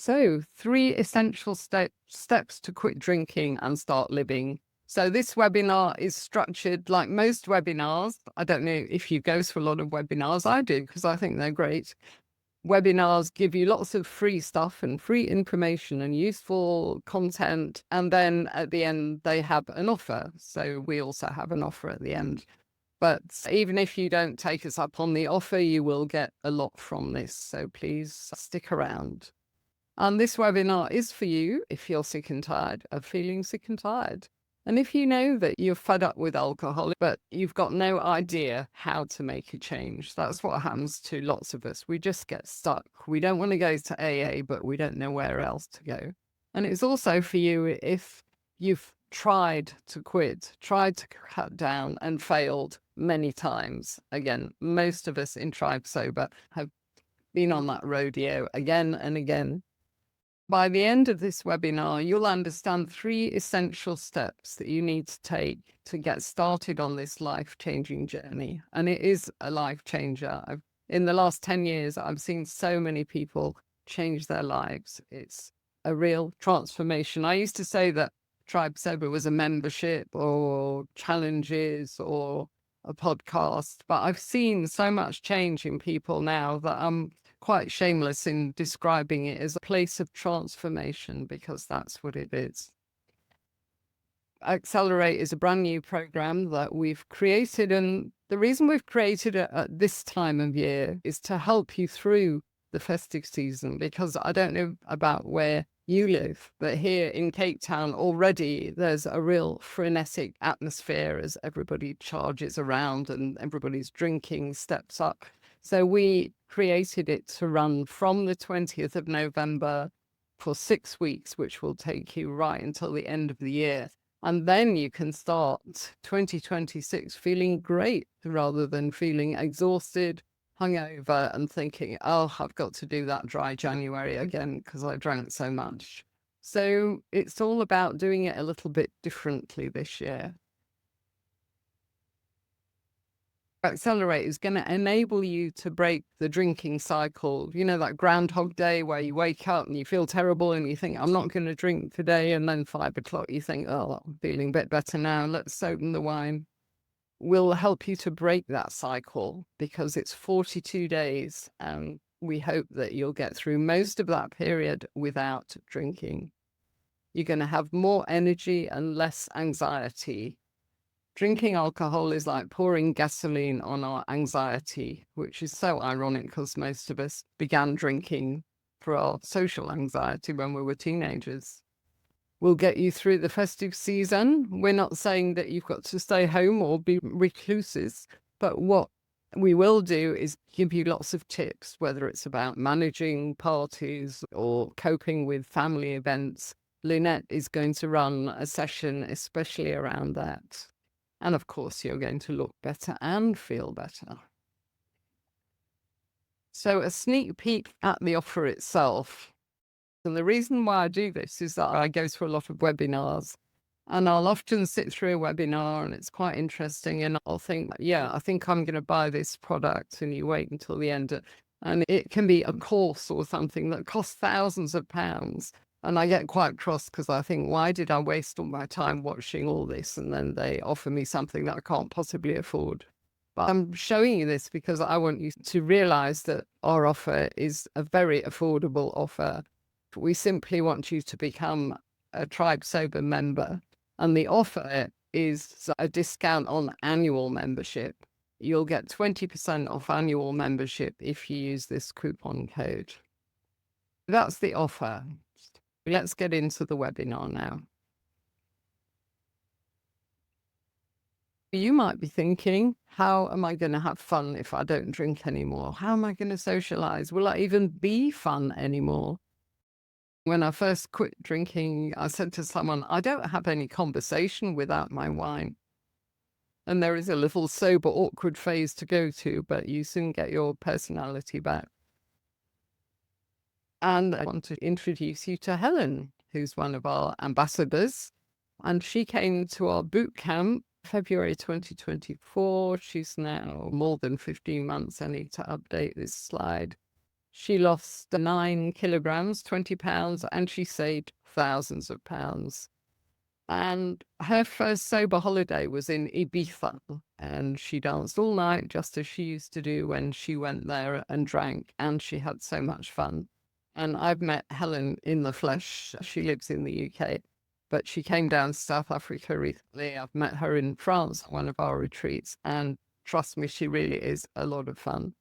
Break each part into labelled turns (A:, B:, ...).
A: So, three essential steps to quit drinking and start living. So, this webinar is structured like most webinars. I don't know if you go to a lot of webinars. I do because I think they're great. Webinars give you lots of free stuff and free information and useful content. And then at the end, they have an offer. So, we also have an offer at the end. But even if you don't take us up on the offer, you will get a lot from this. So, please stick around. And this webinar is for you if you're sick and tired of feeling sick and tired. And if you know that you're fed up with alcohol, but you've got no idea how to make a change, that's what happens to lots of us. We just get stuck. We don't want to go to AA, but we don't know where else to go. And it's also for you if you've tried to quit, tried to cut down and failed many times. Again, most of us in Tribe Sober have been on that rodeo again and again. By the end of this webinar, you'll understand three essential steps that you need to take to get started on this life-changing journey. And it is a life changer. In the last 10 years, I've seen so many people change their lives. It's a real transformation. I used to say that Tribe Sober was a membership or challenges or a podcast, but I've seen so much change in people now that I'm quite shameless in describing it as a place of transformation because that's what it is. Accelerate is a brand new program that we've created, and the reason we've created it at this time of year is to help you through the festive season, because I don't know about where you live, but here in Cape Town already there's a real frenetic atmosphere as everybody charges around and everybody's drinking steps up. So we created it to run from the 20th of November for 6 weeks, which will take you right until the end of the year. And then you can start 2026 feeling great rather than feeling exhausted, hungover, and thinking, oh, I've got to do that dry January again because I drank so much. So it's all about doing it a little bit differently this year. Accelerate is going to enable you to break the drinking cycle. You know, that Groundhog Day where you wake up and you feel terrible and you think, I'm not going to drink today. And then 5 o'clock, you think, oh, I'm feeling a bit better now. Let's open the wine. Will help you to break that cycle because it's 42 days. And we hope that you'll get through most of that period without drinking. You're going to have more energy and less anxiety. Drinking alcohol is like pouring gasoline on our anxiety, which is so ironic because most of us began drinking for our social anxiety when we were teenagers. We'll get you through the festive season. We're not saying that you've got to stay home or be recluses, but what we will do is give you lots of tips, whether it's about managing parties or coping with family events. Lynette is going to run a session especially around that. And of course, you're going to look better and feel better. So a sneak peek at the offer itself. And the reason why I do this is that I go through a lot of webinars and I'll often sit through a webinar and it's quite interesting. And I'll think, yeah, I think I'm going to buy this product. And you wait until the end. And it can be a course or something that costs thousands of pounds. And I get quite cross because I think, why did I waste all my time watching all this? And then they offer me something that I can't possibly afford. But I'm showing you this because I want you to realize that our offer is a very affordable offer. We simply want you to become a Tribe Sober member. And the offer is a discount on annual membership. You'll get 20% off annual membership if you use this coupon code. That's the offer. Let's get into the webinar now. You might be thinking, how am I going to have fun if I don't drink anymore? How am I going to socialize? Will I even be fun anymore? When I first quit drinking, I said to someone, I don't have any conversation without my wine. And there is a little sober, awkward phase to go to, but you soon get your personality back. And I want to introduce you to Helen, who's one of our ambassadors. And she came to our boot camp February 2024. She's now more than 15 months. I need to update this slide. She lost 9 kilograms, 20 pounds, and she saved thousands of pounds. And her first sober holiday was in Ibiza, and she danced all night just as she used to do when she went there and drank, and she had so much fun. And I've met Helen in the flesh. She lives in the UK, but she came down to South Africa recently. I've met her in France at one of our retreats, and trust me, she really is a lot of fun.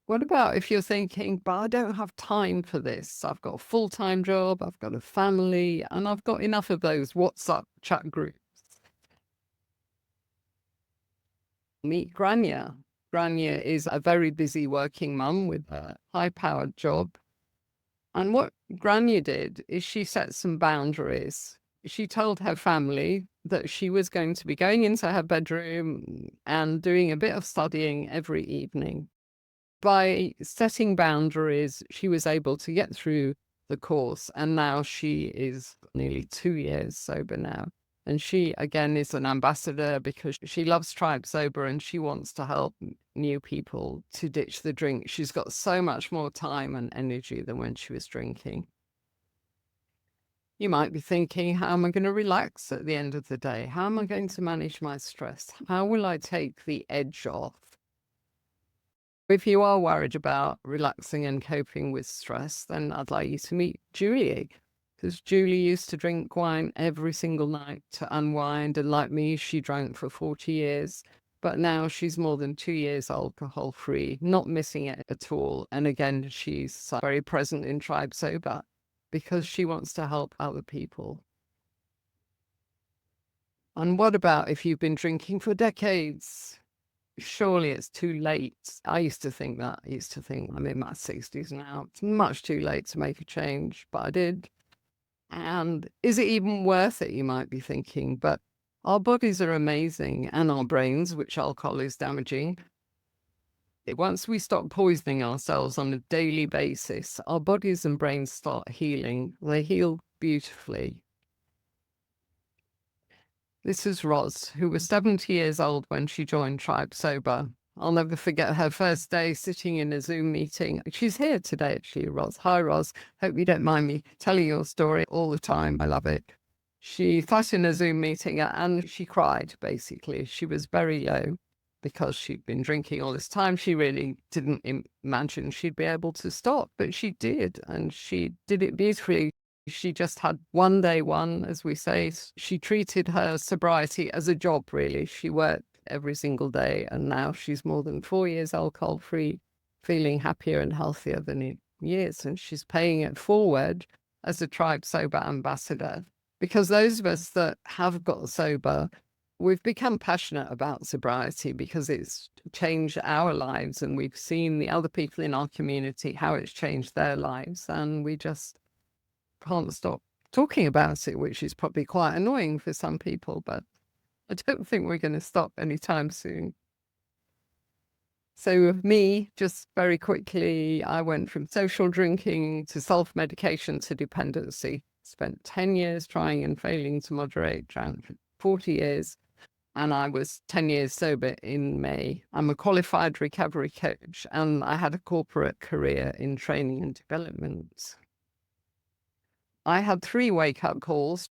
A: What about if you're thinking, but I don't have time for this? I've got a full-time job, I've got a family, and I've got enough of those WhatsApp chat groups. Meet Grania. Grania is a very busy working mum with a high-powered job. And what Grania did is she set some boundaries. She told her family that she was going to be going into her bedroom and doing a bit of studying every evening. By setting boundaries, she was able to get through the course, and now she is nearly 2 years sober now. And she, again, is an ambassador because she loves Tribe Sober and she wants to help new people to ditch the drink. She's got so much more time and energy than when she was drinking. You might be thinking, how am I going to relax at the end of the day? How am I going to manage my stress? How will I take the edge off? If you are worried about relaxing and coping with stress, then I'd like you to meet Julie, because Julie used to drink wine every single night to unwind. And like me, she drank for 40 years, but now she's more than 2 years alcohol free, not missing it at all. And again, she's very present in Tribe Sober because she wants to help other people. And what about if you've been drinking for decades? Surely it's too late. I used to think that. I used to think I'm in my 60s now. It's much too late to make a change, but I did. And is it even worth it, you might be thinking? But our bodies are amazing, and our brains, which alcohol is damaging. Once we stop poisoning ourselves on a daily basis, our bodies and brains start healing. They heal beautifully. This is Roz, who was 70 years old when she joined Tribe Sober. I'll never forget her first day sitting in a Zoom meeting. She's here today, actually, Roz. Hi, Roz. Hope you don't mind me telling your story all the time. I love it. She sat in a Zoom meeting and she cried, basically. She was very low because she'd been drinking all this time. She really didn't imagine she'd be able to stop, but she did, and she did it beautifully. She just had one day one, as we say. She treated her sobriety as a job, really. She worked every single day, and now she's more than 4 years alcohol free, feeling happier and healthier than in years. And she's paying it forward as a Tribe Sober ambassador, because those of us that have got sober, we've become passionate about sobriety because it's changed our lives, and we've seen the other people in our community, how it's changed their lives, and we just can't stop talking about it, which is probably quite annoying for some people, but I don't think we're going to stop anytime soon. So with me, just very quickly, I went from social drinking to self-medication to dependency. Spent 10 years trying and failing to moderate, drank for 40 years, and I was 10 years sober in May. I'm a qualified recovery coach, and I had a corporate career in training and development. I had 3 wake-up calls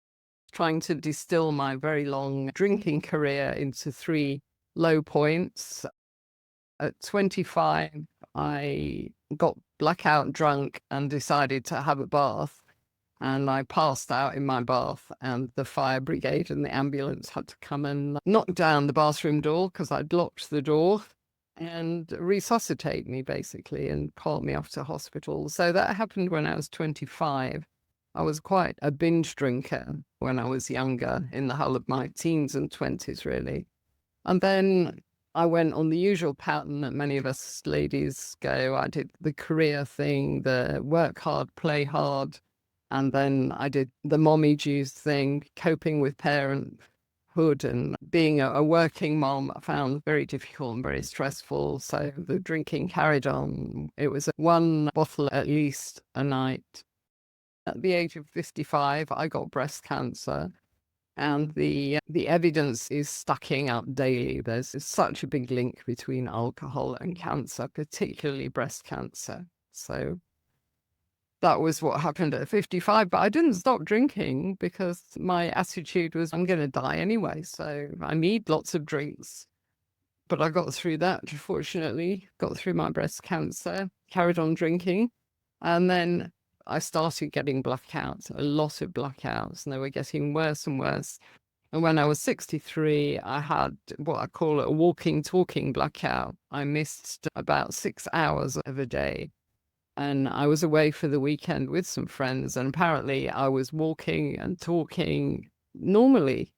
A: trying to distill my very long drinking career into 3 low points. At 25, I got blackout drunk and decided to have a bath. And I passed out in my bath, and the fire brigade and the ambulance had to come and knock down the bathroom door because I'd locked the door, and resuscitate me, basically, and call me off to hospital. So that happened when I was 25. I was quite a binge drinker when I was younger, in the whole of my teens and 20s, really. And then I went on the usual pattern that many of us ladies go. I did the career thing, the work hard, play hard. And then I did the mommy juice thing, coping with parenthood and being a working mom. I found very difficult and very stressful. So the drinking carried on. It was 1 bottle at least a night. At the age of 55, I got breast cancer. And the evidence is stacking up daily. There's such a big link between alcohol and cancer, particularly breast cancer. So that was what happened at 55. But I didn't stop drinking because my attitude was, I'm going to die anyway. So I need lots of drinks. But I got through that, fortunately, got through my breast cancer, carried on drinking. And then I started getting blackouts, a lot of blackouts, and they were getting worse and worse. And when I was 63, I had what I call a walking, talking blackout. I missed about 6 hours of a day. And I was away for the weekend with some friends. And apparently I was walking and talking normally.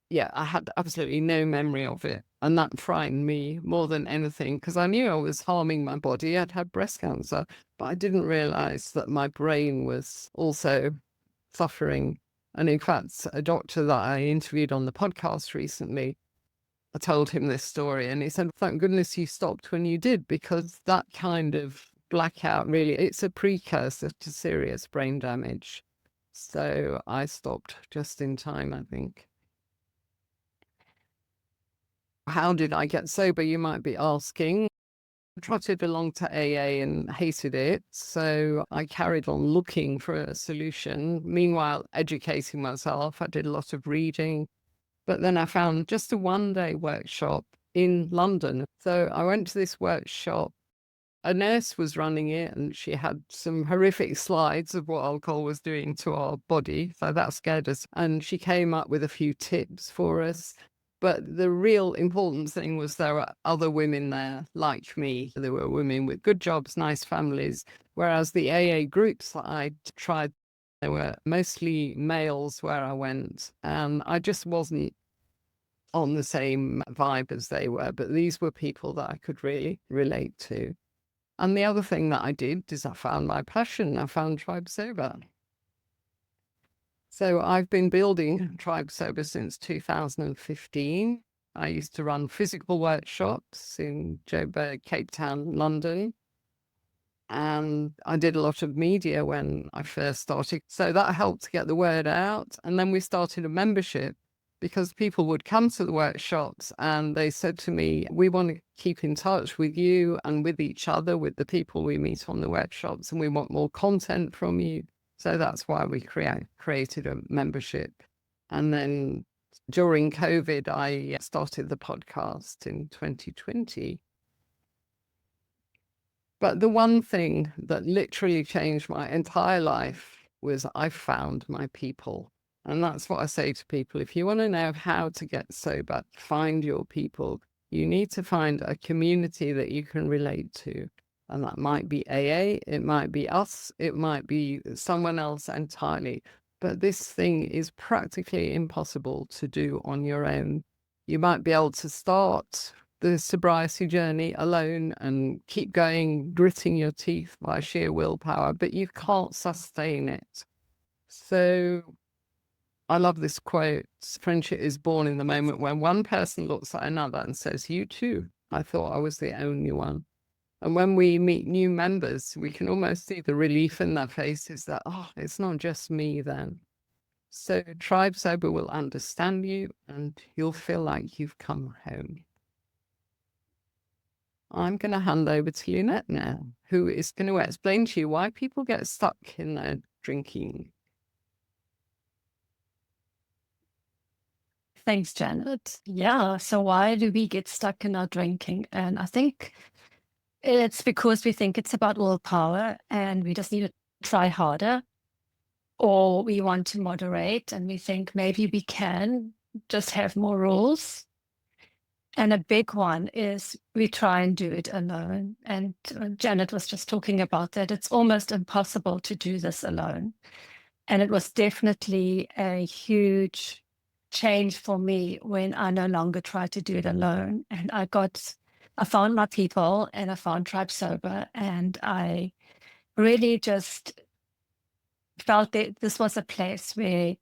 A: Yeah, I had absolutely no memory of it. And that frightened me more than anything because I knew I was harming my body. I'd had breast cancer, but I didn't realize that my brain was also suffering. And in fact, a doctor that I interviewed on the podcast recently, I told him this story and he said, thank goodness you stopped when you did, because that kind of blackout really, it's a precursor to serious brain damage. So I stopped just in time, I think. How did I get sober, you might be asking? I trotted along to AA and hated it. So I carried on looking for a solution. Meanwhile, educating myself. I did a lot of reading. But then I found just a one-day workshop in London. So I went to this workshop. A nurse was running it and she had some horrific slides of what alcohol was doing to our body. So that scared us. And she came up with a few tips for us. But the real important thing was there were other women there like me. There were women with good jobs, nice families, whereas the AA groups that I tried, they were mostly males where I went. And I just wasn't on the same vibe as they were. But these were people that I could really relate to. And the other thing that I did is I found my passion. I found Tribe Sober. So I've been building Tribe Sober since 2015. I used to run physical workshops in Joburg, Cape Town, London. And I did a lot of media when I first started. So that helped to get the word out. And then we started a membership because people would come to the workshops and they said to me, we want to keep in touch with you and with each other, with the people we meet on the workshops, and we want more content from you. So that's why we created a membership. And then during COVID, I started the podcast in 2020. But the one thing that literally changed my entire life was I found my people. And that's what I say to people. If you want to know how to get sober, find your people. You need to find a community that you can relate to. And that might be AA, it might be us, it might be someone else entirely. But this thing is practically impossible to do on your own. You might be able to start the sobriety journey alone and keep going, gritting your teeth by sheer willpower, but you can't sustain it. So I love this quote: friendship is born in the moment when one person looks at another and says, you too. I thought I was the only one. And when we meet new members, we can almost see the relief in their faces that, oh, it's not just me then. So Tribe Sober will understand you and you'll feel like you've come home. I'm going to hand over to Lynette now, who is going to explain to you why people get stuck in their drinking.
B: Thanks, Janet. Yeah, so why do we get stuck in our drinking? And I think it's because we think it's about willpower and we just need to try harder, or we want to moderate and we think maybe we can just have more rules. And a big one is we try and do it alone. And Janet was just talking about that. It's almost impossible to do this alone. And it was definitely a huge change for me when I no longer tried to do it alone. And I found my people and I found Tribe Sober, and I really just felt that this was a place where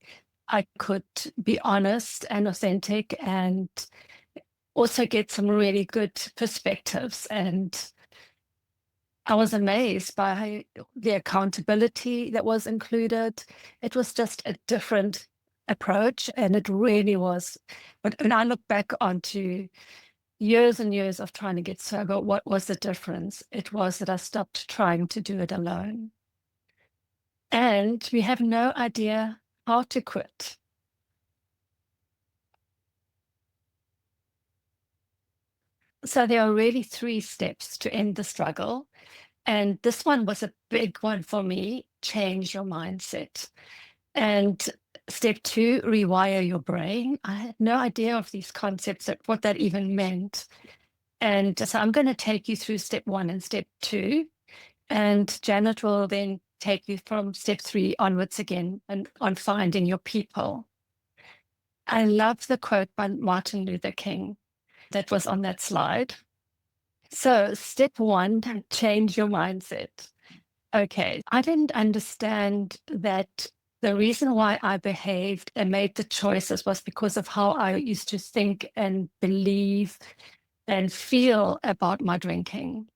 B: I could be honest and authentic and also get some really good perspectives. And I was amazed by the accountability that was included. It was just a different approach, and it really was. But when I look back onto years and years of trying to get sober, what was the difference? It was that I stopped trying to do it alone. And we have no idea how to quit. So there are really 3 steps to end the struggle. And this one was a big one for me: change your mindset. And step 2, rewire your brain. I had no idea of these concepts, what that even meant. And so I'm going to take you through step 1 and step 2. And Janet will then take you from step 3 onwards again and on finding your people. I love the quote by Martin Luther King that was on that slide. So step 1, change your mindset. Okay, I didn't understand that the reason why I behaved and made the choices was because of how I used to think and believe and feel about my drinking.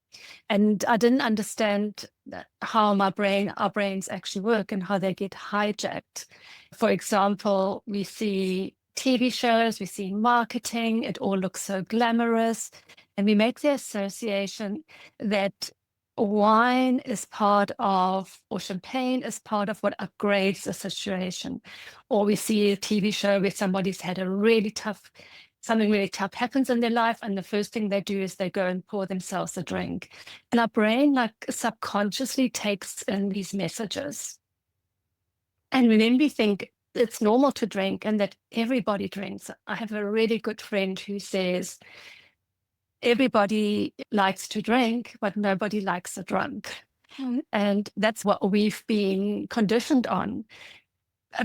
B: And I didn't understand how our brains actually work and how they get hijacked. For example, we see TV shows, we see marketing, it all looks so glamorous. And we make the association that wine is part of, or champagne is part of what upgrades the situation. Or we see a TV show where somebody's had something really tough happens in their life, and the first thing they do is they go and pour themselves a drink. And our brain subconsciously takes in these messages. And then we think it's normal to drink and that everybody drinks. I have a really good friend who says, everybody likes to drink, but nobody likes a drunk. And that's what we've been conditioned on.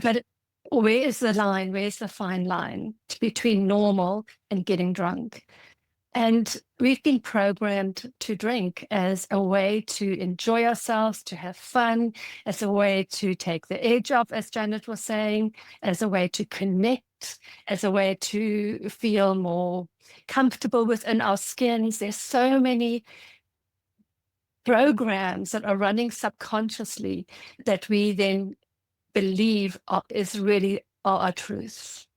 B: But where is the line? Where's the fine line between normal and getting drunk? And we've been programmed to drink as a way to enjoy ourselves, to have fun, as a way to take the edge off, as Janet was saying, as a way to connect, as a way to feel more comfortable within our skins. There's so many programs that are running subconsciously that we then believe is really our truths.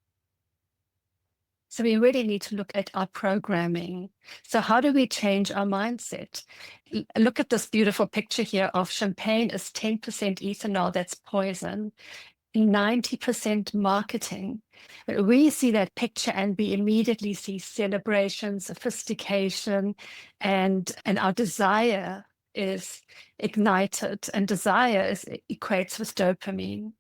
B: So we really need to look at our programming. So how do we change our mindset? Look at this beautiful picture here of champagne is 10% ethanol, that's poison, 90% marketing. But we see that picture and we immediately see celebration, sophistication, and our desire is ignited, and desire equates with dopamine.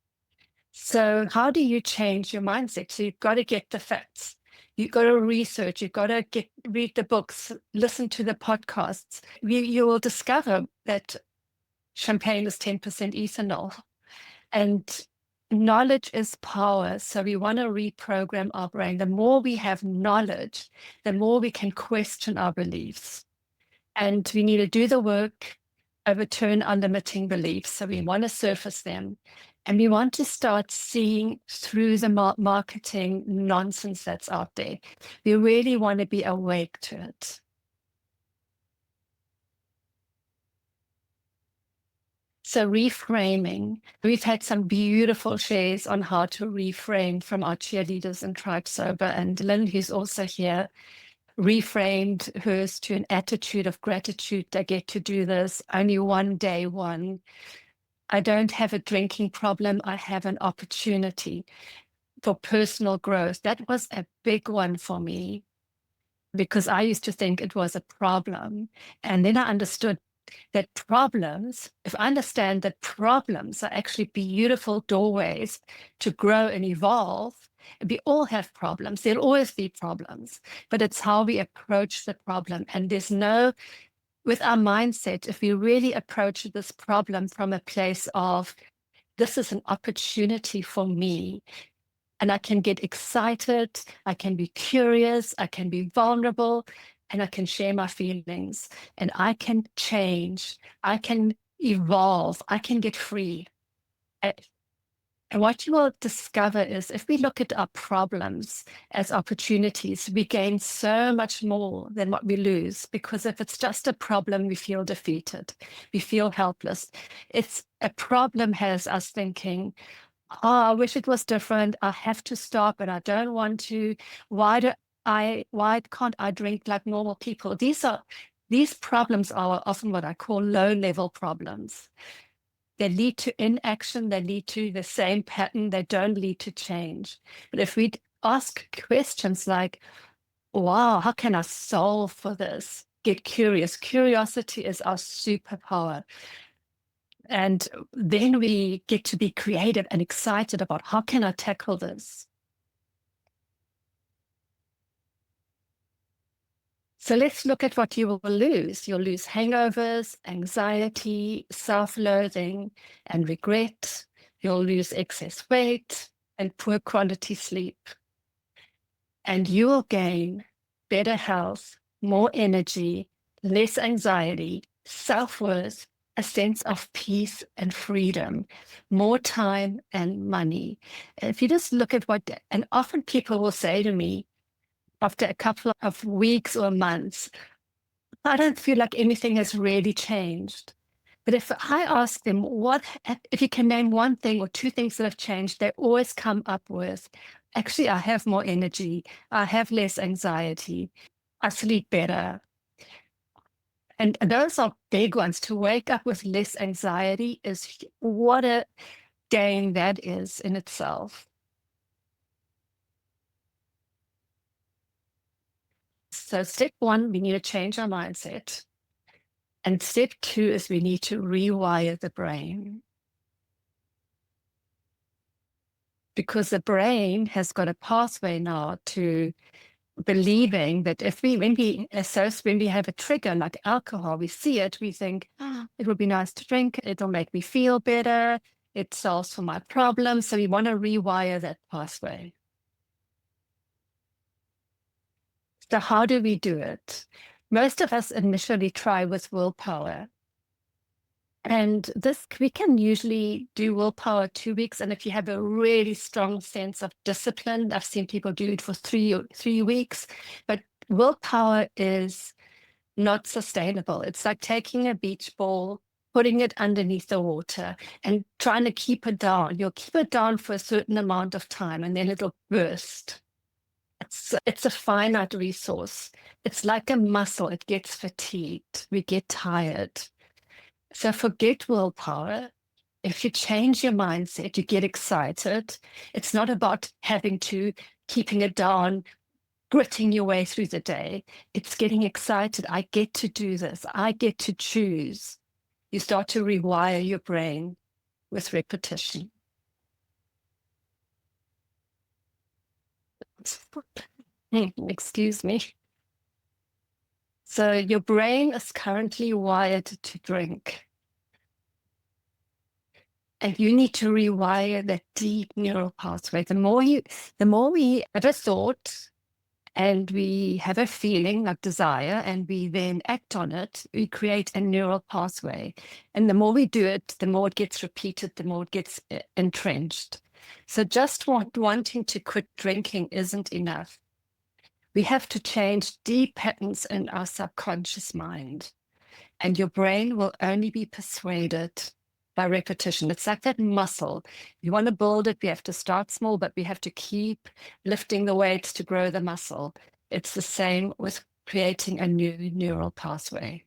B: So how do you change your mindset? So you've got to get the facts. You've got to research. You've got to read the books, listen to the podcasts. You will discover that champagne is 10% ethanol. And knowledge is power. So we want to reprogram our brain. The more we have knowledge, the more we can question our beliefs. And we need to do the work, overturn our limiting beliefs. So we want to surface them. And we want to start seeing through the marketing nonsense that's out there. We really want to be awake to it. So reframing, we've had some beautiful shares on how to reframe from our cheerleaders in Tribe Sober. And Lynn, who's also here, reframed hers to an attitude of gratitude. I get to do this, only one day, one. I don't have a drinking problem. I have an opportunity for personal growth. That was a big one for me because I used to think it was a problem. And then I understood that problems, if I understand that problems are actually beautiful doorways to grow and evolve, we all have problems. There'll always be problems, but it's how we approach the problem. And there's no, with our mindset, if we really approach this problem from a place of, this is an opportunity for me, and I can get excited, I can be curious, I can be vulnerable, and I can share my feelings, and I can change, I can evolve, I can get free. And what you will discover is if we look at our problems as opportunities, we gain so much more than what we lose. Because if it's just a problem, we feel defeated, we feel helpless. It's a problem has us thinking, Oh, I wish it was different. I have to stop and I don't want to. Why can't I drink like normal people? These problems are often what I call low-level problems. They lead to inaction, they lead to the same pattern, they don't lead to change. But if we ask questions like, wow, how can I solve for this? Get curious. Curiosity is our superpower. And then we get to be creative and excited about how can I tackle this? So let's look at what you will lose. You'll lose hangovers, anxiety, self-loathing, and regret. You'll lose excess weight and poor quality sleep. And you will gain better health, more energy, less anxiety, self-worth, a sense of peace and freedom, more time and money. And if you just look at and often people will say to me after a couple of weeks or months, I don't feel like anything has really changed. But if I ask them, if you can name one thing or two things that have changed, they always come up with, actually, I have more energy. I have less anxiety. I sleep better. And those are big ones. To wake up with less anxiety is what a gain that is in itself. So step one, we need to change our mindset. And step two is we need to rewire the brain. Because the brain has got a pathway now to believing that when we have a trigger like alcohol, we see it, we think, it would be nice to drink, it'll make me feel better, it solves for my problem. So we want to rewire that pathway. So how do we do it? Most of us initially try with willpower. And we can usually do willpower 2 weeks. And if you have a really strong sense of discipline, I've seen people do it for 3 weeks, but willpower is not sustainable. It's like taking a beach ball, putting it underneath the water and trying to keep it down. You'll keep it down for a certain amount of time and then it'll burst. It's a finite resource. It's like a muscle. It gets fatigued. We get tired. So forget willpower. If you change your mindset, you get excited. It's not about keeping it down, gritting your way through the day. It's getting excited. I get to do this. I get to choose. You start to rewire your brain with repetition. Excuse me. So your brain is currently wired to drink. And you need to rewire that deep neural pathway. The more we have a thought and we have a feeling like desire and we then act on it, we create a neural pathway. And the more we do it, the more it gets repeated, the more it gets entrenched. So just wanting to quit drinking isn't enough. We have to change deep patterns in our subconscious mind. And your brain will only be persuaded by repetition. It's like that muscle. You want to build it, we have to start small, but we have to keep lifting the weights to grow the muscle. It's the same with creating a new neural pathway.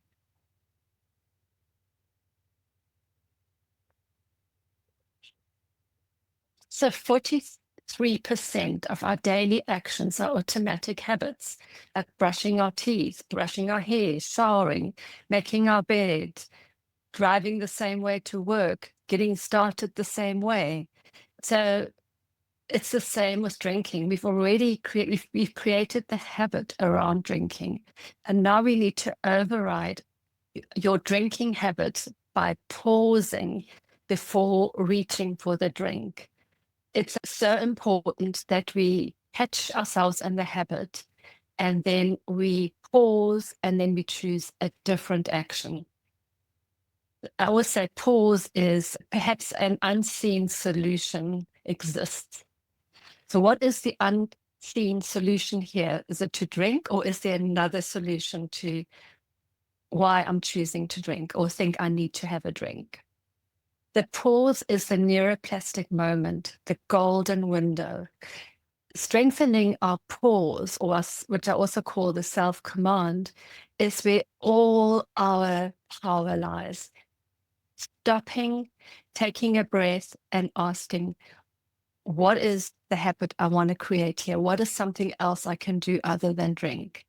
B: So 43% of our daily actions are automatic habits, like brushing our teeth, brushing our hair, showering, making our bed, driving the same way to work, getting started the same way. So it's the same with drinking. We've created the habit around drinking. And now we need to override your drinking habit by pausing before reaching for the drink. It's so important that we catch ourselves in the habit and then we pause and then we choose a different action. I always say pause is perhaps an unseen solution exists. So what is the unseen solution here? Is it to drink, or is there another solution to why I'm choosing to drink or think I need to have a drink? The pause is the neuroplastic moment, the golden window. Strengthening our pause, which I also call the self-command, is where all our power lies. Stopping, taking a breath, and asking, what is the habit I want to create here? What is something else I can do other than drink?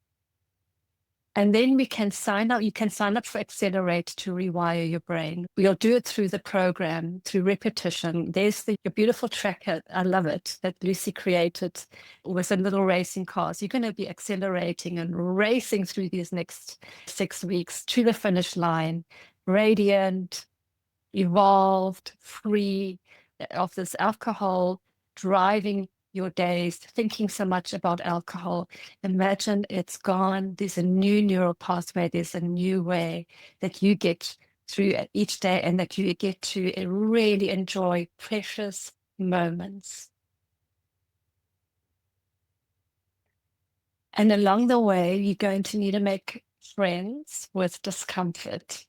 B: And then we can sign up. You can sign up for Accelerate to rewire your brain. We'll do it through the program, through repetition. There's your beautiful tracker. I love it, that Lucy created with the little racing cars. You're going to be accelerating and racing through these next 6 weeks to the finish line, radiant, evolved, free of this alcohol driving your days, thinking so much about alcohol. Imagine it's gone. There's a new neural pathway. There's a new way that you get through each day, and that you get to really enjoy precious moments. And along the way, you're going to need to make friends with discomfort.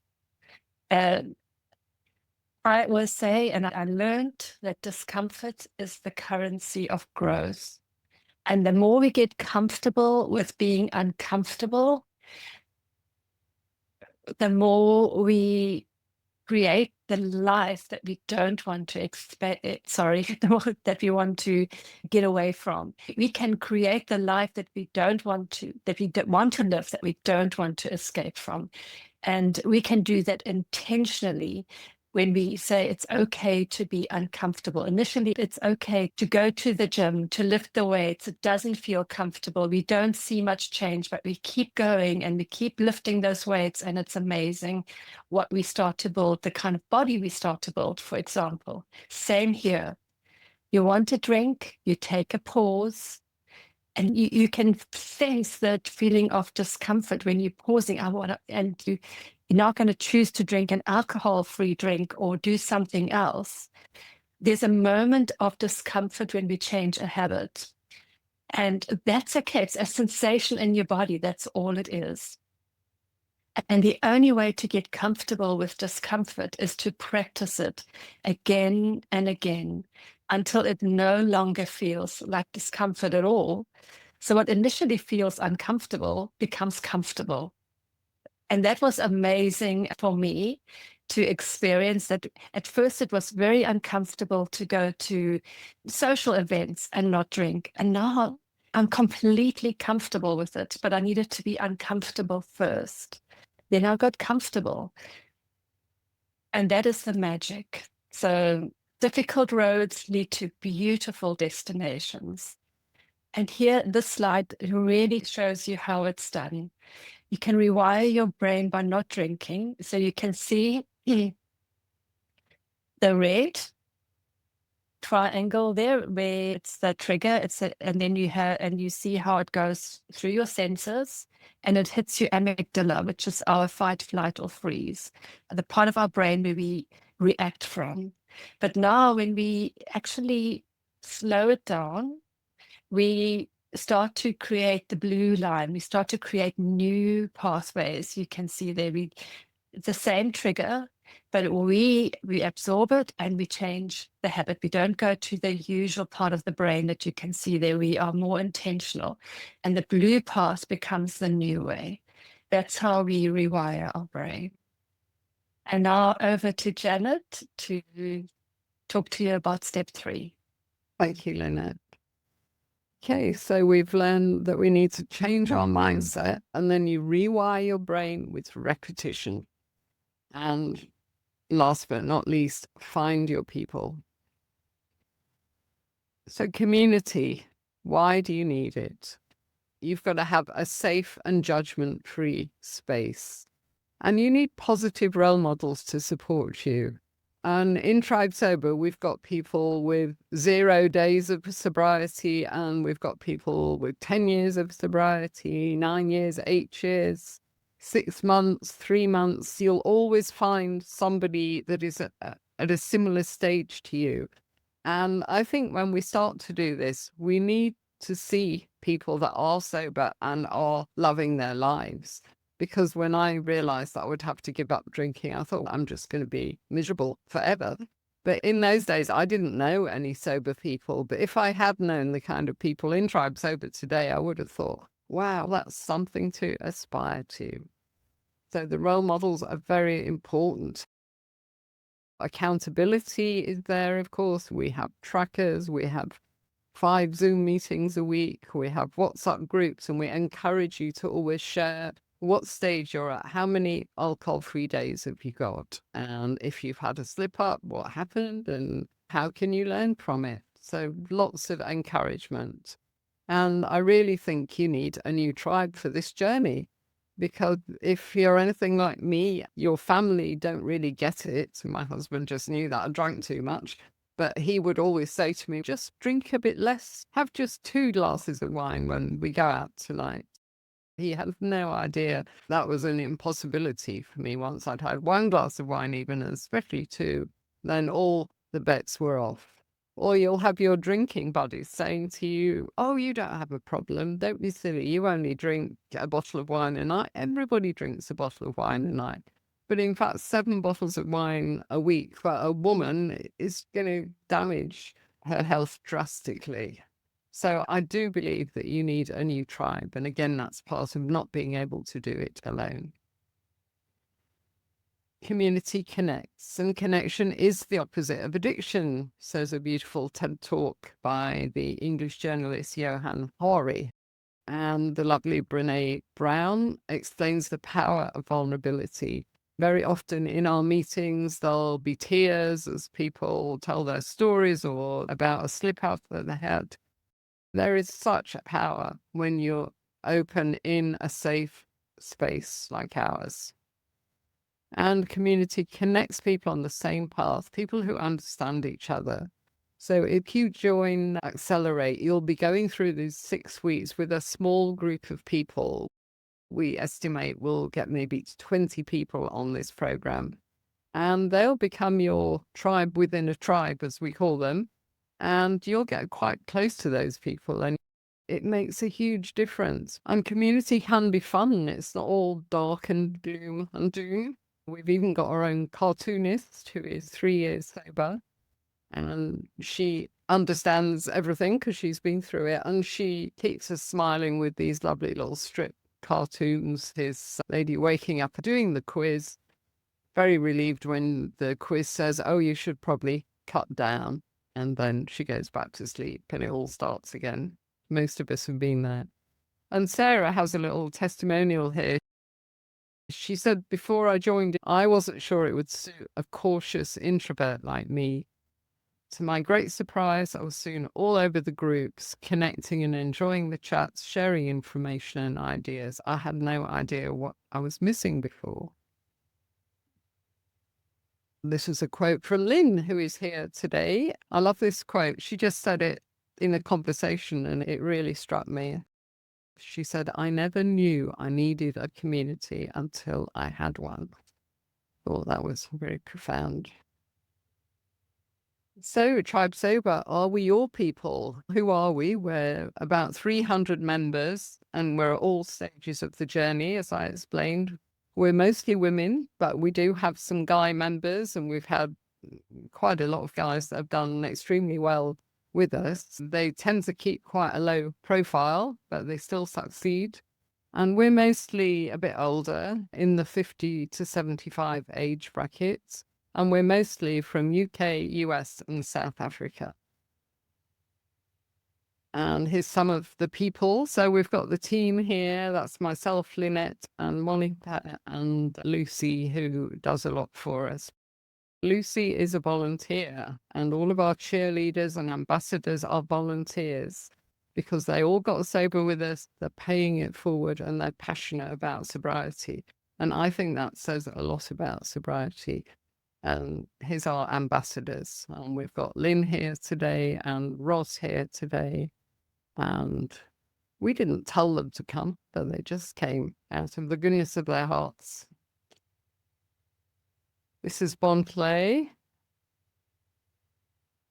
B: I will say, and I learned that discomfort is the currency of growth. And the more we get comfortable with being uncomfortable, the more we create the life that we don't want to that we want to get away from. We can create the life that we don't want to live, that we don't want to escape from. And we can do that intentionally when we say it's okay to be uncomfortable. Initially, it's okay to go to the gym, to lift the weights. It doesn't feel comfortable. We don't see much change, but we keep going and we keep lifting those weights. And it's amazing what we start to build, the kind of body we start to build, for example. Same here. You want to drink, you take a pause, and you can face that feeling of discomfort when you're pausing. You're not going to choose to drink an alcohol-free drink or do something else. There's a moment of discomfort when we change a habit. And that's okay. It's a sensation in your body. That's all it is. And the only way to get comfortable with discomfort is to practice it again and again until it no longer feels like discomfort at all. So what initially feels uncomfortable becomes comfortable. And that was amazing for me to experience that. At first, it was very uncomfortable to go to social events and not drink. And now I'm completely comfortable with it, but I needed to be uncomfortable first. Then I got comfortable. And that is the magic. So difficult roads lead to beautiful destinations. And here, this slide really shows you how it's done. You can rewire your brain by not drinking. So you can see the red triangle there, where it's the trigger. And then you see how it goes through your senses, and it hits your amygdala, which is our fight, flight, or freeze, the part of our brain where we react from. But now, when we actually slow it down, we start to create the blue line. We start to create new pathways. You can see there, it's the same trigger, but we absorb it and we change the habit. We don't go to the usual part of the brain that you can see there. We are more intentional, and the blue path becomes the new way. That's how we rewire our brain. And now over to Janet to talk to you about step 3.
A: Thank you, Lynette. Okay, so we've learned that we need to change our mindset, and then you rewire your brain with repetition. And last but not least, find your people. So community, why do you need it? You've got to have a safe and judgment-free space. And you need positive role models to support you. And in Tribe Sober, we've got people with 0 days of sobriety, and we've got people with 10 years of sobriety, 9 years, 8 years, 6 months, 3 months. You'll always find somebody that is at a similar stage to you. And I think when we start to do this, we need to see people that are sober and are loving their lives, because when I realized that I would have to give up drinking, I thought, I'm just going to be miserable forever. But in those days, I didn't know any sober people. But if I had known the kind of people in Tribe Sober today, I would have thought, wow, that's something to aspire to. So the role models are very important. Accountability is there, of course. We have trackers, we have 5 Zoom meetings a week, we have WhatsApp groups, and we encourage you to always share what stage you're at, how many alcohol-free days have you got, and if you've had a slip up, what happened, and how can you learn from it? So lots of encouragement. And I really think you need a new tribe for this journey, because if you're anything like me, your family don't really get it. My husband just knew that I drank too much. But he would always say to me, just drink a bit less, have just 2 glasses of wine when we go out tonight. He had no idea that was an impossibility for me. Once I'd had 1 glass of wine, even, and especially 2, then all the bets were off. Or you'll have your drinking buddies saying to you, oh, you don't have a problem. Don't be silly. You only drink a bottle of wine a night. Everybody drinks a bottle of wine a night. But in fact, 7 bottles of wine a week for a woman is going to damage her health drastically. So I do believe that you need a new tribe. And again, that's part of not being able to do it alone. Community connects, and connection is the opposite of addiction, says a beautiful TED talk by the English journalist Johann Hari. And the lovely Brene Brown explains the power of vulnerability. Very often in our meetings, there'll be tears as people tell their stories or about a slip up that they had. There is such a power when you're open in a safe space like ours. And community connects people on the same path, people who understand each other. So if you join Accelerate, you'll be going through these 6 weeks with a small group of people. We estimate we'll get maybe 20 people on this program, and they'll become your tribe within a tribe, as we call them. And you'll get quite close to those people, and it makes a huge difference. And community can be fun. It's not all dark and gloom and doom. We've even got our own cartoonist who is 3 years sober, and she understands everything because she's been through it, and she keeps us smiling with these lovely little strip cartoons. His lady waking up doing the quiz, very relieved when the quiz says, oh, you should probably cut down. And then she goes back to sleep and it all starts again. Most of us have been there. And Sarah has a little testimonial here. She said, before I joined, I wasn't sure it would suit a cautious introvert like me. To my great surprise, I was soon all over the groups, connecting and enjoying the chats, sharing information and ideas. I had no idea what I was missing before. This is a quote from Lynn, who is here today. I love this quote. She just said it in a conversation and it really struck me. She said, I never knew I needed a community until I had one. I thought that was very profound. So, Tribe Sober, are we your people? Who are we? We're about 300 members, and we're at all stages of the journey, as I explained. We're mostly women, but we do have some guy members, and we've had quite a lot of guys that have done extremely well with us. They tend to keep quite a low profile, but they still succeed. And we're mostly a bit older, in the 50 to 75 age brackets. And we're mostly from UK, US, and South Africa. And here's some of the people. So we've got the team here. That's myself, Lynette, and Monica, and Lucy, who does a lot for us. Lucy is a volunteer, and all of our cheerleaders and ambassadors are volunteers because they all got sober with us. They're paying it forward and they're passionate about sobriety. And I think that says a lot about sobriety. And here's our ambassadors. We've got Lynn here today and Ross here today. And we didn't tell them to come, but they just came out of the goodness of their hearts. This is Bon Clay.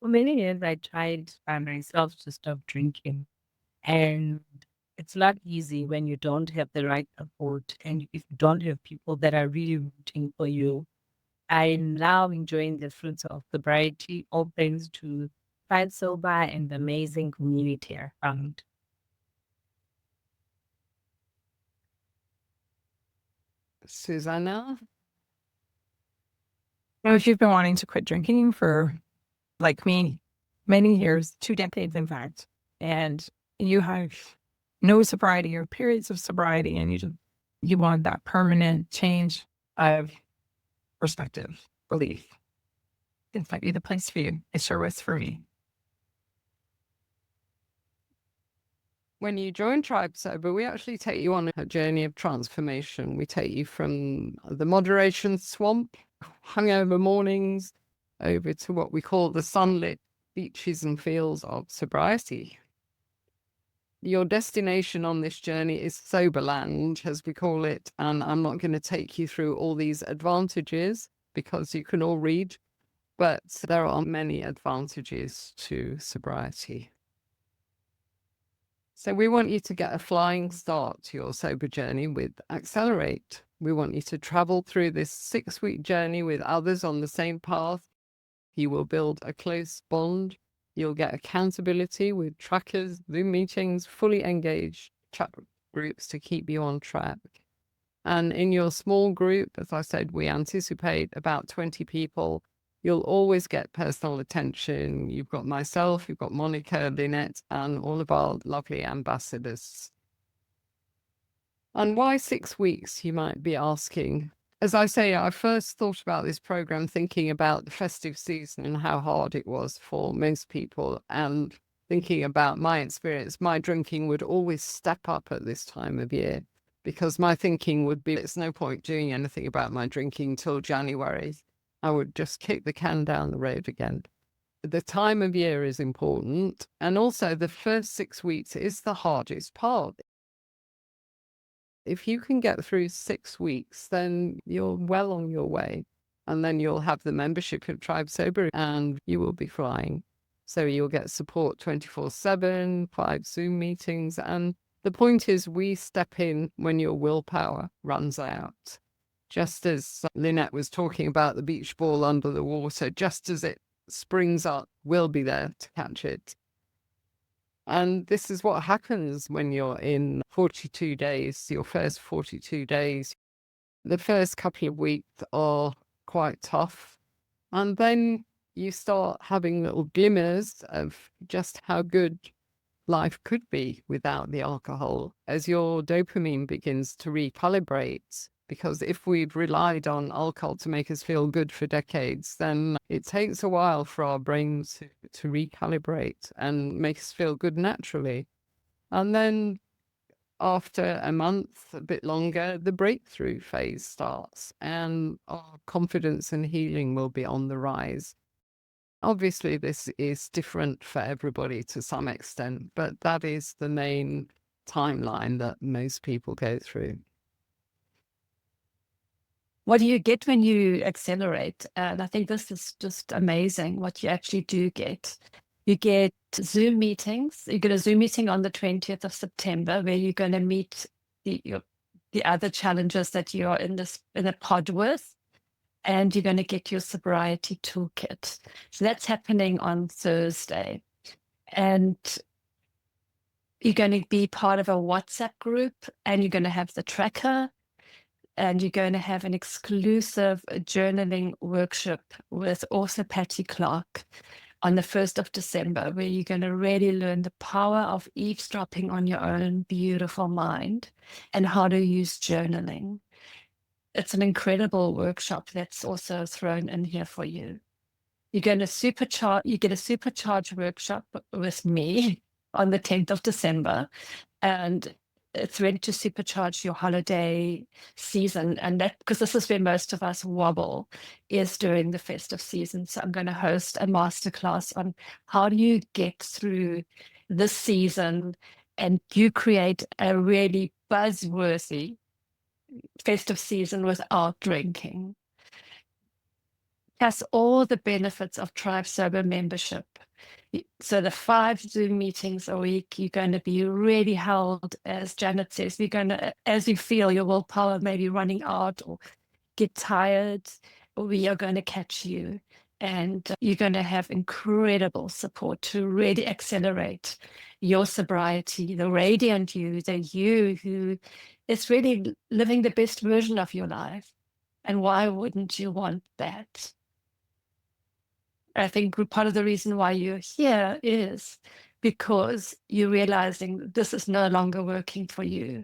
C: For many years, I tried by myself to stop drinking. And it's not easy when you don't have the right support and if you don't have people that are really rooting for you. I'm now enjoying the fruits of sobriety, all thanks to Fight Sober and the amazing community I found.
A: Susanna?
D: Now, if you've been wanting to quit drinking for, like me, many years, 2 decades, in fact, and you have no sobriety or periods of sobriety, and you want that permanent change of perspective, belief, this might be the place for you. It sure was for me.
A: When you join Tribe Sober, we actually take you on a journey of transformation. We take you from the moderation swamp, hungover mornings, over to what we call the sunlit beaches and fields of sobriety. Your destination on this journey is Soberland, as we call it, and I'm not going to take you through all these advantages because you can all read, but there are many advantages to sobriety. So we want you to get a flying start to your sober journey with Accelerate. We want you to travel through this 6-week journey with others on the same path. You will build a close bond. You'll get accountability with trackers, Zoom meetings, fully engaged chat groups to keep you on track. And in your small group, as I said, we anticipate about 20 people. You'll always get personal attention. You've got myself, you've got Monica, Lynette, and all of our lovely ambassadors. And why 6 weeks, you might be asking? As I say, I first thought about this program thinking about the festive season and how hard it was for most people. And thinking about my experience, my drinking would always step up at this time of year because my thinking would be, it's no point doing anything about my drinking till January. I would just kick the can down the road again. The time of year is important. And also the first 6 weeks is the hardest part. If you can get through 6 weeks, then you're well on your way. And then you'll have the membership of Tribe Sober and you will be flying. So you'll get support 24/7, 5 Zoom meetings. And the point is we step in when your willpower runs out. Just as Lynette was talking about the beach ball under the water, just as it springs up, we'll be there to catch it. And this is what happens when you're in 42 days, your first 42 days. The first couple of weeks are quite tough. And then you start having little glimmers of just how good life could be without the alcohol as your dopamine begins to recalibrate. Because if we've relied on alcohol to make us feel good for decades, then it takes a while for our brains to recalibrate and make us feel good naturally. And then after a month, a bit longer, the breakthrough phase starts and our confidence and healing will be on the rise. Obviously, this is different for everybody to some extent, but that is the main timeline that most people go through.
B: What do you get when you accelerate? And I think this is just amazing what you actually do get. You get Zoom meetings. You get a Zoom meeting on the 20th of September where you're going to meet the other challenges that you are in a pod with, and you're going to get your sobriety toolkit. So that's happening on Thursday. And you're going to be part of a WhatsApp group, and you're going to have the tracker, and you're going to have an exclusive journaling workshop with author Patty Clark on the 1st of December, where you're going to really learn the power of eavesdropping on your own beautiful mind and how to use journaling. It's an incredible workshop that's also thrown in here for you. You get a supercharge workshop with me on the 10th of December, and it's ready to supercharge your holiday season. And that, because this is where most of us wobble, is during the festive season. So I'm going to host a masterclass on how do you get through this season and you create a really buzzworthy festive season without drinking. has all the benefits of Tribe Sober membership. So the 5 Zoom meetings a week, you're going to be really held, as Janet says, you're going to, as you feel your willpower maybe running out or get tired, we are going to catch you. And you're going to have incredible support to really accelerate your sobriety, the radiant you, the you who is really living the best version of your life. And why wouldn't you want that? I think part of the reason why you're here is because you're realizing this is no longer working for you.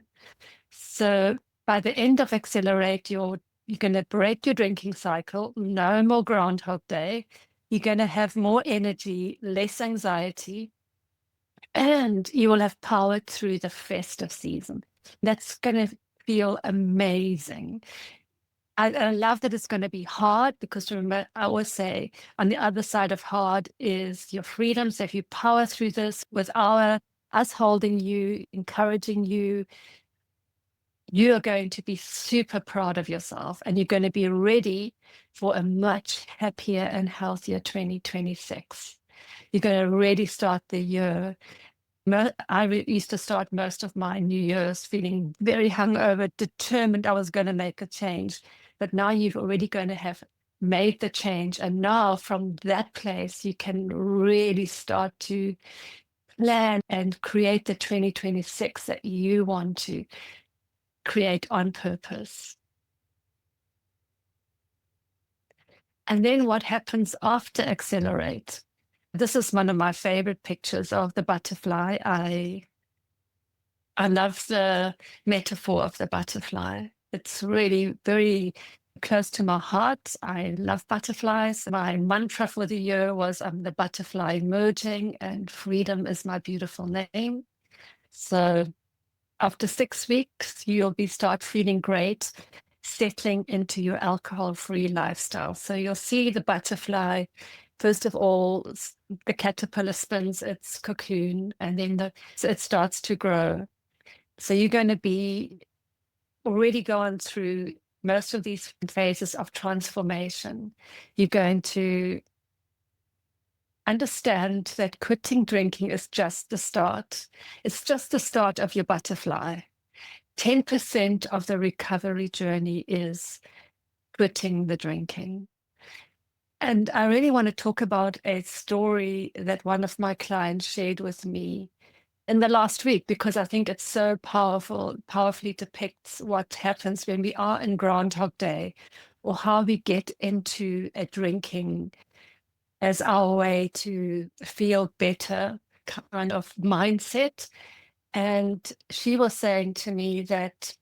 B: So by the end of Accelerate, you're going to break your drinking cycle, no more Groundhog Day. You're going to have more energy, less anxiety, and you will have power through the festive season. That's going to feel amazing. I love that it's going to be hard, because remember, I always say on the other side of hard is your freedom. So if you power through this with us holding you, encouraging you, you are going to be super proud of yourself, and you're going to be ready for a much happier and healthier 2026. You're going to really start the year. I used to start most of my New Year's feeling very hungover, determined I was going to make a change. But now you've already going to have made the change. And now from that place, you can really start to plan and create the 2026 that you want to create on purpose. And then what happens after Accelerate? This is one of my favorite pictures of the butterfly. I love the metaphor of the butterfly. It's really very close to my heart. I love butterflies. My mantra for the year was I'm the butterfly emerging, and freedom is my beautiful name. So after 6 weeks, you'll start feeling great, settling into your alcohol-free lifestyle. So you'll see the butterfly. First of all, the caterpillar spins its cocoon, and then so it starts to grow. So you're going to be already gone through most of these phases of transformation. You're going to understand that quitting drinking is just the start. It's just the start of your butterfly. 10% of the recovery journey is quitting the drinking. And I really want to talk about a story that one of my clients shared with me in the last week, because I think it's so powerfully depicts what happens when we are in Groundhog Day, or how we get into a drinking as our way to feel better kind of mindset. And she was saying to me that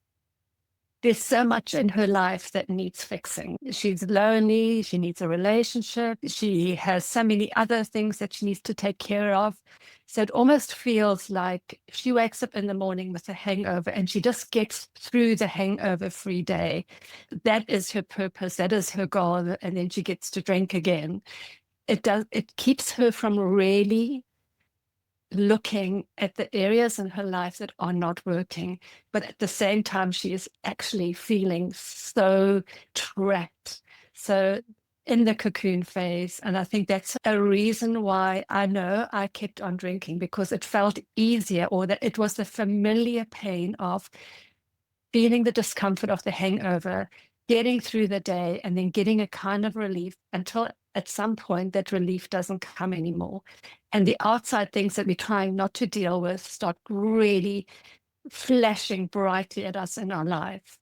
B: there's so much in her life that needs fixing. She's lonely, she needs a relationship, she has so many other things that she needs to take care of. So it almost feels like she wakes up in the morning with a hangover, and she just gets through the hangover-free day. That is her purpose, that is her goal, and then she gets to drink again. It keeps her from really looking at the areas in her life that are not working, but at the same time, she is actually feeling so trapped. So in the cocoon phase. And I think that's a reason why I know I kept on drinking, because it felt easier, or that it was the familiar pain of feeling the discomfort of the hangover, getting through the day, and then getting a kind of relief until at some point that relief doesn't come anymore. And the outside things that we're trying not to deal with start really flashing brightly at us in our life.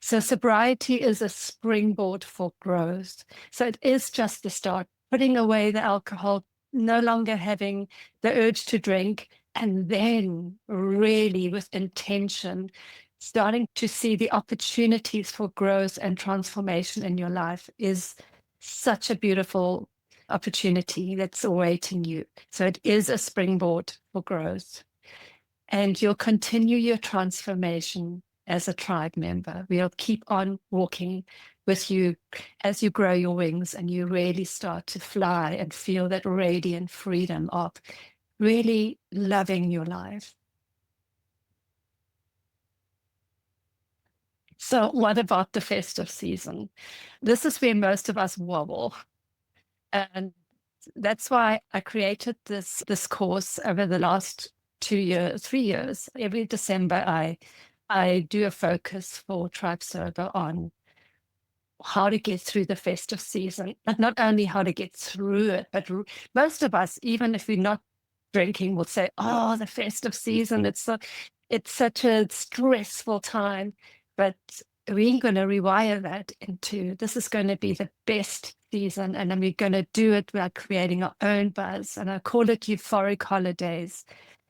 B: So sobriety is a springboard for growth. So it is just the start, putting away the alcohol, no longer having the urge to drink, and then really with intention, starting to see the opportunities for growth and transformation in your life is such a beautiful opportunity that's awaiting you. So it is a springboard for growth. And you'll continue your transformation as a tribe member. We'll keep on walking with you as you grow your wings and you really start to fly and feel that radiant freedom of really loving your life. So what about the festive season? This is where most of us wobble. And that's why I created this course over the last 2 years, 3 years. Every December, I do a focus for Tribe Sober on how to get through the festive season, but not only how to get through it, but most of us, even if we're not drinking, will say, "Oh, the festive season, it's such a stressful time." But we're going to rewire that into this is going to be the best season, and then we're going to do it by creating our own buzz. And I call it euphoric holidays,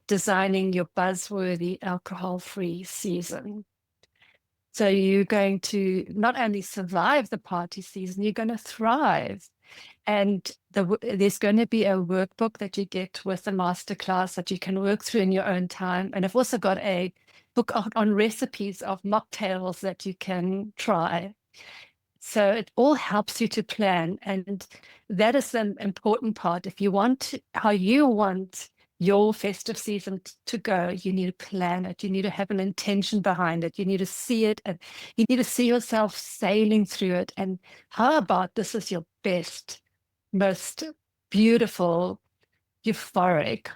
B: designing your buzzworthy alcohol-free season. So you're going to not only survive the party season, you're going to thrive. And there's going to be a workbook that you get with the masterclass that you can work through in your own time. And I've also got a book on recipes of mocktails that you can try. So it all helps you to plan. And that is the important part. If you want how you want your festive season to go, you need to plan it. You need to have an intention behind it. You need to see it, and you need to see yourself sailing through it. And how about this is your best, most beautiful, euphoric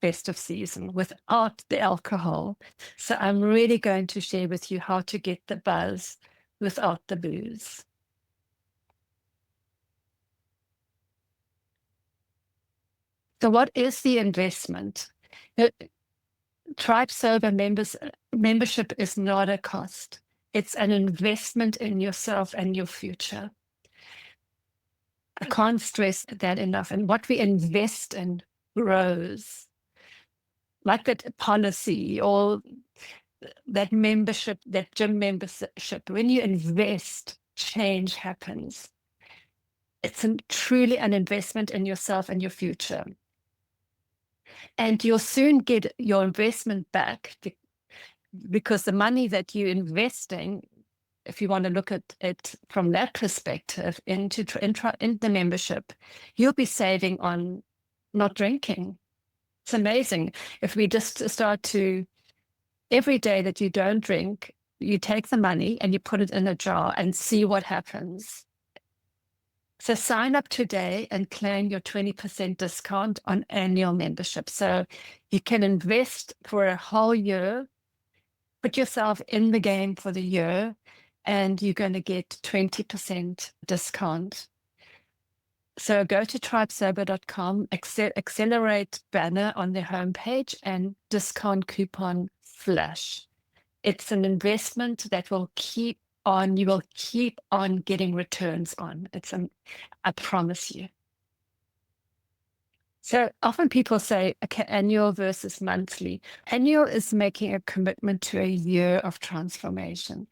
B: festive season without the alcohol. So I'm really going to share with you how to get the buzz without the booze. So what is the investment? Tribe Sober membership is not a cost. It's an investment in yourself and your future. I can't stress that enough. And what we invest in grows. Like that policy or that membership, that gym membership, when you invest, change happens. It's truly an investment in yourself and your future. And you'll soon get your investment back because the money that you're investing, if you want to look at it from that perspective, into in the membership, you'll be saving on not drinking. It's amazing. If we just start to, every day that you don't drink, you take the money and you put it in a jar and see what happens. So sign up today and claim your 20% discount on annual membership. So you can invest for a whole year, put yourself in the game for the year, and you're going to get 20% discount. So go to tribesober.com, accelerate banner on the homepage, and discount coupon FLASH. It's an investment that will keep on, you will keep on getting returns on. I promise you. So often people say, okay, annual versus monthly. Annual is making a commitment to a year of transformation.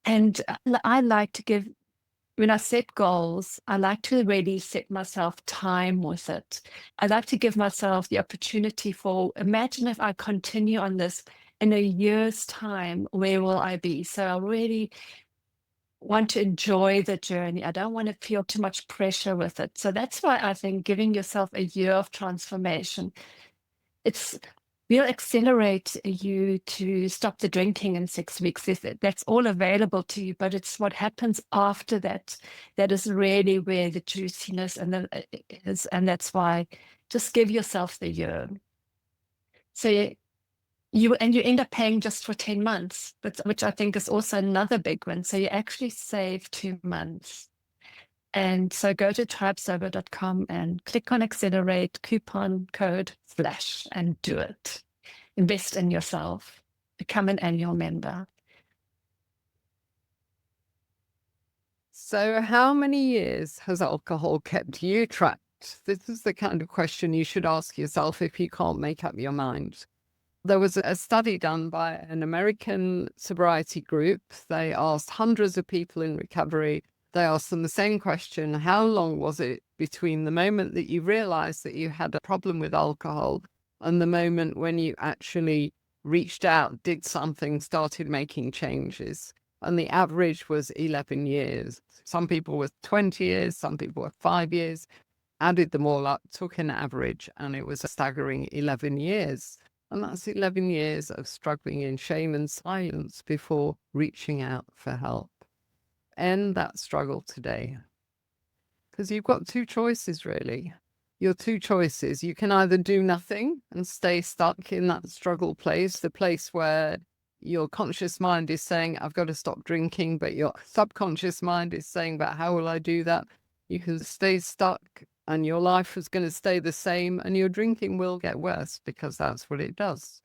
B: And I like to give, when I set goals, I like to really set myself time with it. I like to give myself the opportunity for, imagine if I continue on this in a year's time, where will I be? So I really want to enjoy the journey. I don't want to feel too much pressure with it. So that's why I think giving yourself a year of transformation, will accelerate you to stop the drinking in 6 weeks. That's all available to you, but it's what happens after that that is really where the juiciness is, and that's why just give yourself the year. So you end up paying just for 10 months, which I think is also another big one. So you actually save 2 months. And so go to tribesober.com and click on accelerate, coupon code FLASH, and do it. Invest in yourself. Become an annual member.
A: So how many years has alcohol kept you trapped? This is the kind of question you should ask yourself if you can't make up your mind. There was a study done by an American sobriety group. They asked hundreds of people in recovery. They asked them the same question: how long was it between the moment that you realized that you had a problem with alcohol and the moment when you actually reached out, did something, started making changes? And the average was 11 years. Some people were 20 years, some people were 5 years. Added them all up, took an average, and it was a staggering 11 years. And that's 11 years of struggling in shame and silence before reaching out for help. End that struggle today. Because you've got two choices, really. Your two choices. You can either do nothing and stay stuck in that struggle place, the place where your conscious mind is saying, I've got to stop drinking, but your subconscious mind is saying, but how will I do that? You can stay stuck and your life is going to stay the same and your drinking will get worse because that's what it does.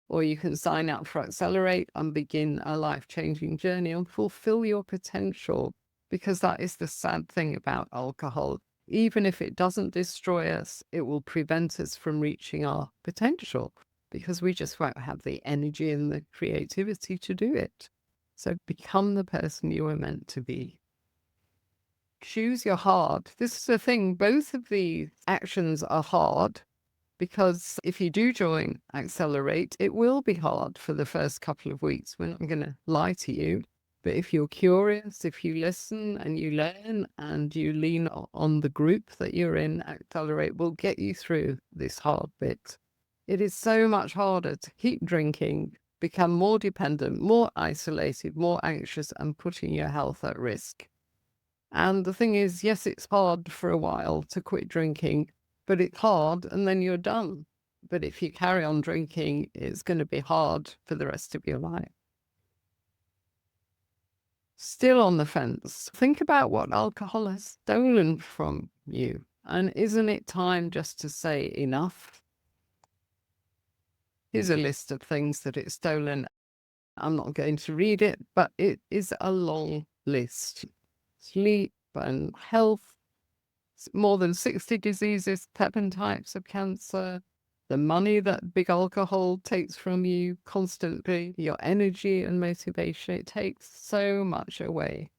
A: Or you can sign up for Accelerate and begin a life-changing journey and fulfill your potential, because that is the sad thing about alcohol. Even if it doesn't destroy us, it will prevent us from reaching our potential because we just won't have the energy and the creativity to do it. So become the person you were meant to be. Choose your heart. This is the thing. Both of these actions are hard, because if you do join Accelerate, it will be hard for the first couple of weeks. We're not going to lie to you. But if you're curious, if you listen and you learn and you lean on the group that you're in, Accelerate will get you through this hard bit. It is so much harder to keep drinking, become more dependent, more isolated, more anxious, and putting your health at risk. And the thing is, yes, it's hard for a while to quit drinking, but it's hard and then you're done. But if you carry on drinking, it's going to be hard for the rest of your life. Still on the fence, think about what alcohol has stolen from you. And isn't it time just to say enough? Here's a list of things that it's stolen. I'm not going to read it, but it is a long list. Sleep and health, more than 60 diseases, 7 types of cancer, the money that big alcohol takes from you constantly, your energy and motivation. It takes so much away.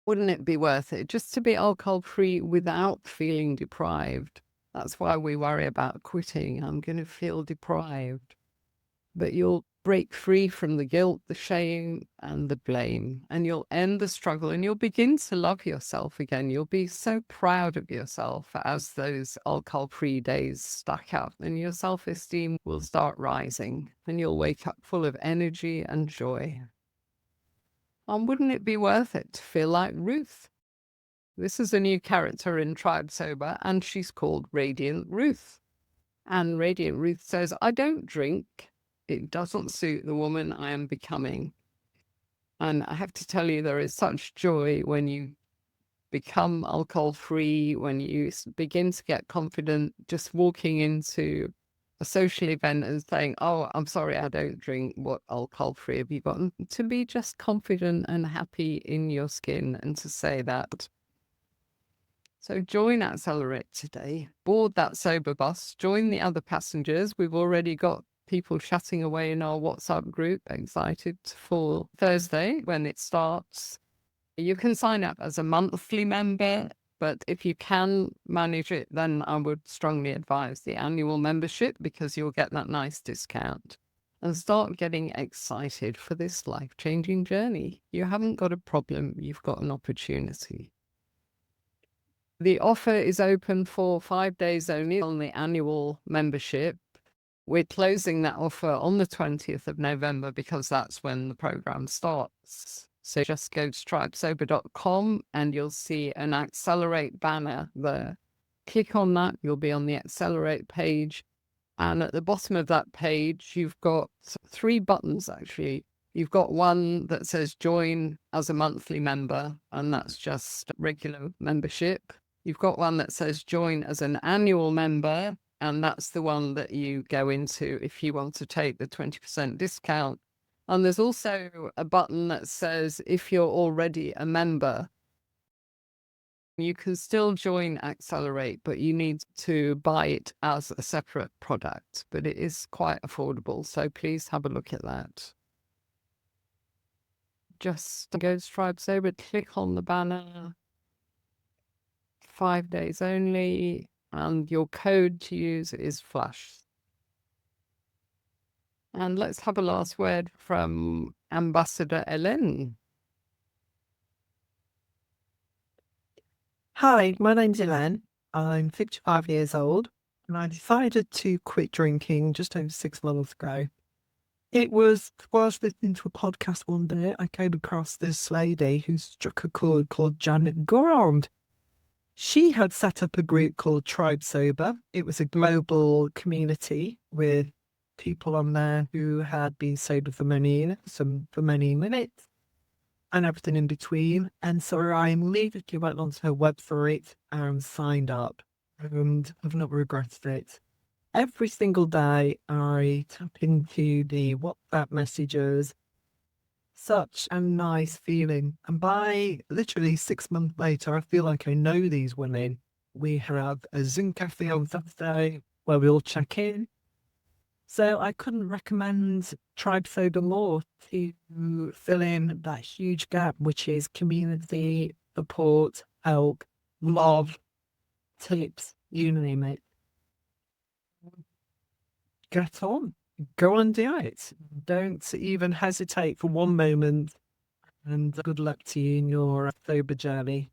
A: Wouldn't it be worth it just to be alcohol-free without feeling deprived? That's why we worry about quitting. I'm going to feel deprived. But you'll break free from the guilt, the shame, and the blame, and you'll end the struggle and you'll begin to love yourself again. You'll be so proud of yourself as those alcohol-free days stack up, and your self-esteem will start rising and you'll wake up full of energy and joy. And wouldn't it be worth it to feel like Ruth? This is a new character in Tribe Sober, and she's called Radiant Ruth. And Radiant Ruth says, I don't drink. It doesn't suit the woman I am becoming. And I have to tell you, there is such joy when you become alcohol-free, when you begin to get confident just walking into a social event and saying, oh, I'm sorry, I don't drink. What alcohol-free have you got? And to be just confident and happy in your skin and to say that. So join Accelerate today, board that sober bus, join the other passengers. We've already got people chatting away in our WhatsApp group, excited for Thursday when it starts. You can sign up as a monthly member, but if you can manage it, then I would strongly advise the annual membership because you'll get that nice discount. And start getting excited for this life-changing journey. You haven't got a problem, you've got an opportunity. The offer is open for 5 days only on the annual membership. We're closing that offer on the 20th of November because that's when the program starts. So just go to tribesober.com and you'll see an Accelerate banner there. Click on that, you'll be on the Accelerate page. And at the bottom of that page, you've got 3 buttons actually. You've got one that says join as a monthly member, and that's just regular membership. You've got one that says join as an annual member, and that's the one that you go into if you want to take the 20% discount. And there's also a button that says if you're already a member, you can still join Accelerate, but you need to buy it as a separate product. But it is quite affordable, so please have a look at that. Just go to Tribe Sober, click on the banner. 5 days only, and your code to use is FLASH. And let's have a last word from Ambassador Ellen.
E: Hi, my name's Elaine. I'm 55 years old. and I decided to quit drinking just over 6 months ago. It was whilst listening to a podcast one day, I came across this lady who struck a chord called Janet Gourand. She had set up a group called Tribe Sober. It was a global community with people on there who had been sober for for many minutes, and everything in between. And so I immediately went onto her website and signed up, and I've not regretted it. Every single day I tap into the WhatsApp messages. Such a nice feeling. And by literally 6 months later, I feel like I know these women. We have a Zoom cafe on Saturday where we all check in. So I couldn't recommend Tribe Sober more to fill in that huge gap, which is community, support, help, love, tips, you name it. Get on. Go and do it. Don't even hesitate for one moment. And good luck to you in your sober journey.